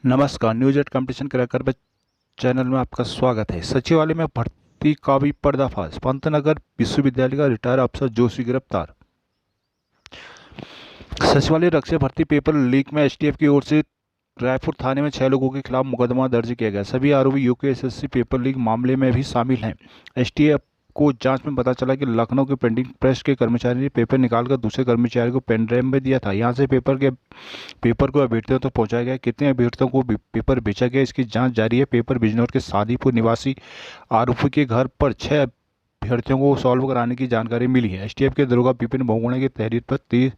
नमस्कार, news at competition cracker पर channel में आपका स्वागत है। सचिवालय में भर्ती का भी पर्दाफाश, पंतनगर विश्वविद्यालय का रिटायर्ड अफसर जोशी गिरफ्तार। सचिवालय रक्षा भर्ती पेपर लीक में एसटीएफ की ओर से रायपुर थाने में 6 लोगों के खिलाफ मुकदमा दर्ज किया गया। सभी आरोपी यूकेएसएससी पेपर लीक मामले में भी शामिल हैं। एसटीएफ को जांच में पता चला कि लखनऊ के प्रिंटिंग प्रेस के कर्मचारी ने पेपर निकालकर दूसरे कर्मचारी को पेन ड्राइव में दिया था। यहां से पेपर को अभ्यर्थियों तक पहुंचाया गया। कितने अभ्यर्थियों को पेपर बेचा गया, इसकी जांच जारी है। पेपर बिजनौर के सादीपुर निवासी आरोपी के घर पर 6 अभ्यर्थियों को सॉल्व कराने की जानकारी मिली है। एसटीएफ के दरोगा विपिन बहुगुणा की तहरीर पर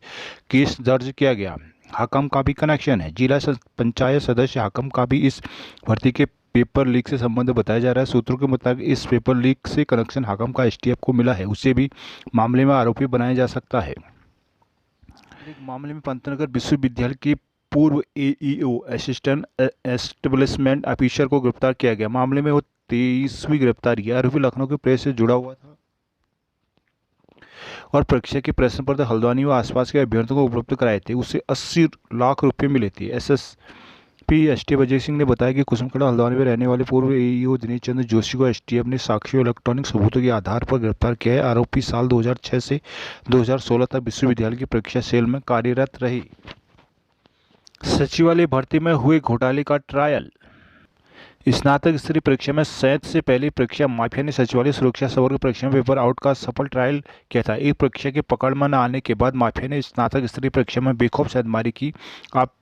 केस दर्ज किया गया। हाकम का भी कनेक्शन है। जिला पंचायत सदस्य हाकम का भी इस भर्ती के पेपर लीक से संबंध बताया जा रहा है। सूत्रों के मुताबिक इस पेपर लीक से कनेक्शन हाकम का एसटीएफ को मिला है, उसे भी मामले में आरोपी बनाया जा सकता है। एक मामले में पंतनगर विश्वविद्यालय की पूर्व एईओ असिस्टेंट एस्टेब्लिशमेंट ऑफिसर को गिरफ्तार किया गया। मामले में वो 23वीं गिरफ्तारी है। आरोपी लखनऊ के प्रेस से जुड़ा हुआ था और परीक्षा के प्रश्न पत्र हल्द्वानी व आसपास के अभ्यर्थियों को उपलब्ध कराए थे। उसे 80 लाख रुपए मिले थे। एसएसपी एसटी अजय सिंह ने बताया कि कुसुमखड़ा हल्द्वानी में रहने वाले पूर्व एईओ दिनेश चंद्र जोशी को एसटीएफ ने साक्ष्य और इलेक्ट्रॉनिक सबूतों के आधार पर गिरफ्तार किया है। आरोपी साल 2006 से 2016 तक विश्वविद्यालय की परीक्षा सेल में कार्यरत रही। सचिवालय भर्ती में हुए घोटाले का ट्रायल। स्नातक स्तरीय परीक्षा में संयंत्र से पहली परीक्षा माफिया ने सचिवालय सुरक्षा सवर्ग परीक्षा में पेपर आउट का सफल ट्रायल किया था। एक परीक्षा के पकड़ में न आने के बाद माफिया ने स्नातक स्तरीय परीक्षा में बेखौफ शायदमारी की। आप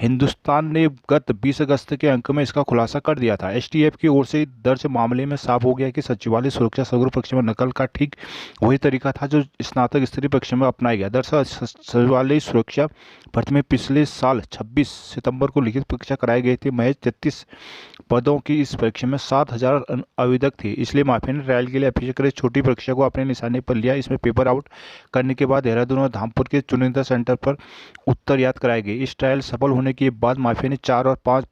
हिंदुस्तान ने गत 20 अगस्त के अंक में इसका खुलासा कर दिया था। एसटीएफ की ओर से दर्ज मामले में साफ हो गया कि सचिवालय सुरक्षा सवर्ग परीक्षा में नकल का ठीक वही तरीका था जो स्नातक स्तरीय परीक्षा में अपनाया गया। दरअसल सचिवालय सुरक्षा भर्ती में पिछले साल 26 सितंबर को लिखित परीक्षा कराई गई थी। महज 33 पदों की इस परीक्षा में 7,000 आवेदक थे। इसलिए माफिया ने ट्रायल के लिए अपेक्षाकृत छोटी परीक्षा को अपने निशाने पर लिया। इसमें पेपर आउट करने के बाद देहरादून और धामपुर के चुनिंदा सेंटर पर उत्तर याद कराए गए। इस ट्रायल सफल होने के बाद माफिया ने 4 और 5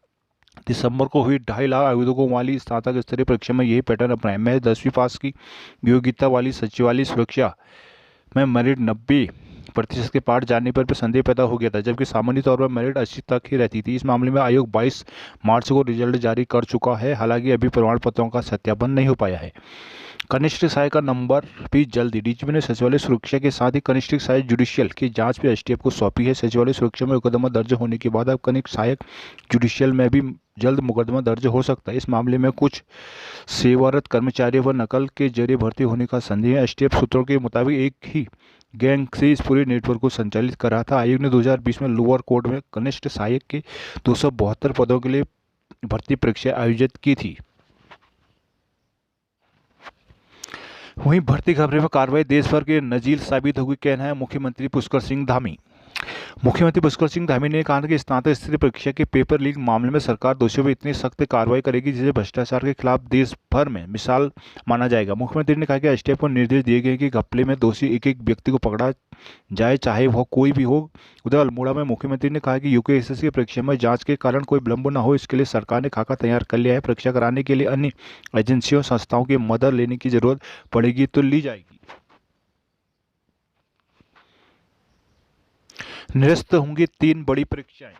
दिसंबर को हुई 2.5 लाख आवेदकों वाली स्नातक स्तरीय परीक्षा में यही पैटर्न अपनाया। महज 10वीं पास की योग्यता वाली सचिवालय सुरक्षा में मेरिट 90% के पार जाने पर संदेह पैदा हो गया था, जबकि सामान्य तौर पर मेरिट 80 तक ही रहती थी। इस मामले में आयोग 22 मार्च को रिजल्ट जारी कर चुका है। हालांकि अभी प्रमाण पत्रों का सत्यापन नहीं हो पाया है। कनिष्ठ सहायक का नंबर भी जल्दी। डीजीपी ने सचिवालय सुरक्षा के साथ ही कनिष्ठ सहायक जुडिशियल की जांच भी एसटीएफ को सौंपी है। सचिवालय सुरक्षा में मुकदमा दर्ज होने के बाद अब कनिष्ठ सहायक जुडिशियल में भी जल्द मुकदमा दर्ज हो सकता है। इस मामले में कुछ सेवारत कर्मचारियों पर नकल के जरिए भर्ती होने का संदेह है। एसटीएफ सूत्रों के मुताबिक एक ही गैंग से इस पूरे नेटवर्क को संचालित कर रहा था। आयोग ने 2020 में लोअर कोर्ट में कनिष्ठ सहायक के 272 पदों के लिए भर्ती परीक्षा आयोजित की थी। वहीं भर्ती घबराने में कार्रवाई देश भर के नजीर साबित होगी, कहना है मुख्यमंत्री पुष्कर सिंह धामी। मुख्यमंत्री पुष्कर सिंह धामी ने कहा कि स्नातक स्तरीय परीक्षा के पेपर लीक मामले में सरकार दोषियों पर इतनी सख्त कार्रवाई करेगी जिसे भ्रष्टाचार के खिलाफ देश भर में मिसाल माना जाएगा। मुख्यमंत्री ने कहा कि एसटीएफ को निर्देश दिए गए कि घपले में दोषी एक एक व्यक्ति को पकड़ा जाए, चाहे वह कोई भी हो। उधर अल्मोड़ा में मुख्यमंत्री ने कहा कि यूकेएसएससी की परीक्षा में जांच के कारण कोई विलंब न हो, इसके लिए सरकार ने खाका तैयार कर लिया है। परीक्षा कराने के लिए अन्य एजेंसियों संस्थाओं की मदद लेने की जरूरत पड़ेगी तो ली जाएगी। निरस्त होंगी 3 बड़ी परीक्षाएं।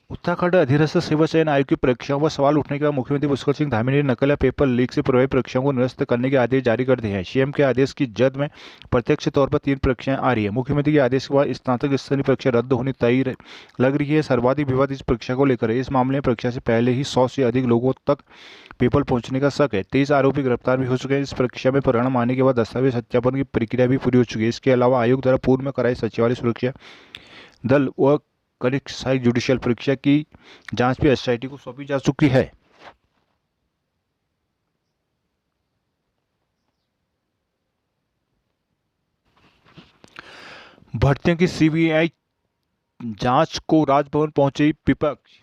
उत्तराखंड अधीनस्थ सेवा चयन आयोग की परीक्षाओं पर सवाल उठने के बाद मुख्यमंत्री पुष्कर सिंह धामी ने नकल या पेपर लीक से प्रभावित परीक्षाओं को निरस्त करने के आदेश जारी कर दिए हैं। सीएम के आदेश की जद में प्रत्यक्ष तौर पर 3 परीक्षाएं आ रही है। मुख्यमंत्री के आदेश के बाद स्नातक स्तरीय परीक्षा रद्द होनी तय लग रही है। सर्वाधिक विवाद इस परीक्षा को लेकर है। इस मामले में परीक्षा से पहले ही 100 से अधिक लोगों तक पेपर पहुंचने का शक है। 23 आरोपी गिरफ्तार भी हो चुके हैं। इस परीक्षा में परिणाम आने के बाद दस्तावेज सत्यापन की प्रक्रिया भी पूरी हो चुकी है। इसके अलावा आयोग द्वारा पूर्व में कराई सचिवालय सुरक्षा दल व कनिष्ठ सहायक जुडिशियल परीक्षा की जांच भी एसआईटी को सौंपी जा चुकी है। भर्तियों की सीबीआई जांच को राजभवन पहुंचे विपक्ष।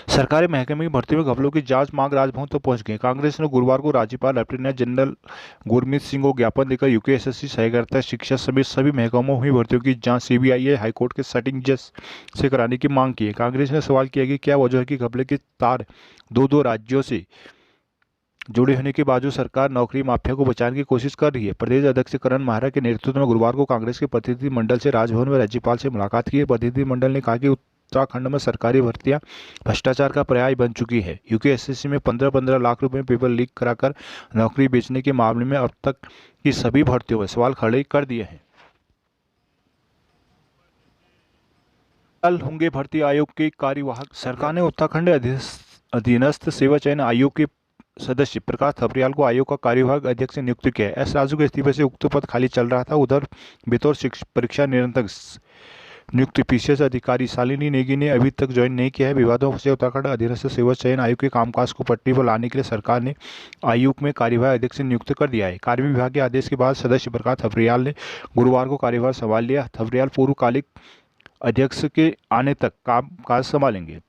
सरकारी महकमे की भर्ती में घपलों की जांच मांग राजभवन तक पहुंच गई। कांग्रेस ने गुरुवार को राज्यपाल लेफ्टिनेंट जनरल गुरमीत सिंह को ज्ञापन देकर यूकेएसएससी सहकारिता शिक्षा समेत सभी महकमों हुई भर्तियों की जांच सीबीआई हाईकोर्ट के सिटिंग जज से कराने की मांग की है। कांग्रेस ने सवाल किया कि क्या वजह है कि घपले के तार दो राज्यों से जुड़े होने के बावजूद सरकार नौकरी माफिया को बचाने की कोशिश कर रही है। प्रदेश अध्यक्ष करण माहरा के नेतृत्व में गुरुवार को कांग्रेस के प्रतिनिधिमंडल से राजभवन में राज्यपाल से मुलाकात की। प्रतिनिधिमंडल ने कहा कि उत्तराखंड में सरकारी भर्तियां भ्रष्टाचार का पर्याय बन चुकी है। यूपीएससी में 15-15 लाख रुपए पेपर लीक कराकर नौकरी बेचने के मामले में अब तक की सभी भर्तियों में सवाल खड़े कर दिए हैं। कल होंगे भर्ती आयोग के कार्यवाहक। सरकार ने उत्तराखंड अधीनस्थ सेवा चयन आयोग के सदस्य प्रकाश थपलियाल को आयोग का कार्यवाहक अध्यक्ष नियुक्त किया है। एस राजू के इस्तीफे से उक्त पद खाली चल रहा था। उधर बतौर परीक्षा नियंत्रक नियुक्त पीसीएस अधिकारी शालिनी नेगी ने अभी तक ज्वाइन नहीं किया है। विवादों से उत्तराखंड अधीनस्थ सेवा चयन आयोग के कामकाज को पटरी पर लाने के लिए सरकार ने आयोग में कार्यवाहक अध्यक्ष नियुक्त कर दिया है। कार्मिक विभाग के आदेश के बाद सदस्य प्रकाश थपलियाल ने गुरुवार को कार्यभार संभाल लिया। थपलियाल पूर्वकालिक अध्यक्ष के आने तक कामकाज संभालेंगे।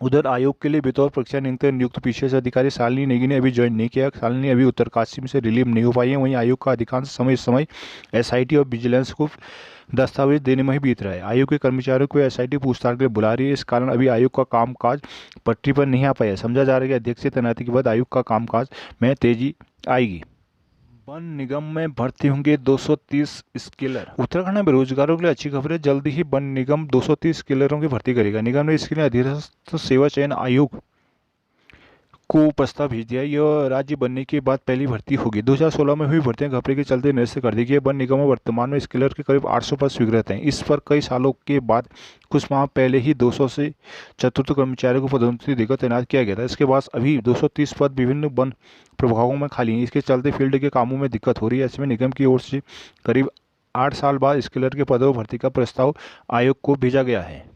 उधर आयोग के लिए बतौर परीक्षा नियुक्त पीसीएस अधिकारी शालिनी नेगी ने अभी ज्वाइन नहीं किया। शालिनी अभी उत्तरकाशी से रिलीव नहीं हो पाई है। वहीं आयोग का अधिकांश समय एसआईटी और विजिलेंस को दस्तावेज देने में ही बीत रहा है। आयोग के कर्मचारियों को एसआईटी पूछताछ के लिए बुला रही है। इस कारण अभी आयोग का कामकाज पटरी पर नहीं आ पाया। समझा जा रहा है कि अध्यक्ष की तैनाती के बाद आयोग का कामकाज में तेजी आएगी। वन निगम में भर्ती होंगे 230 स्किलर। उत्तराखंड में बेरोजगारों के लिए अच्छी खबर है। जल्दी ही वन निगम 230 स्किलरों की भर्ती करेगा। निगम ने इसके लिए अधीनस्थ सेवा चयन आयोग को प्रस्ताव भेज दिया। यह राज्य बनने के बाद पहली भर्ती होगी। 2016 में हुई भर्तियां घपले के चलते निरस्त कर दी गई। वन निगम में वर्तमान में स्किलर के करीब 800 पद स्वीकृत हैं। इस पर कई सालों के बाद कुछ माह पहले ही 200 से चतुर्थ कर्मचारियों को पदोन्नति देकर तैनात किया गया था। इसके बाद अभी 230 पद विभिन्न वन प्रभागों में खाली हैं। इसके चलते फील्ड के कामों में दिक्कत हो रही है। ऐसे में निगम की ओर से करीब 8 साल बाद स्किलर के पदों पर भर्ती का प्रस्ताव आयोग को भेजा गया है।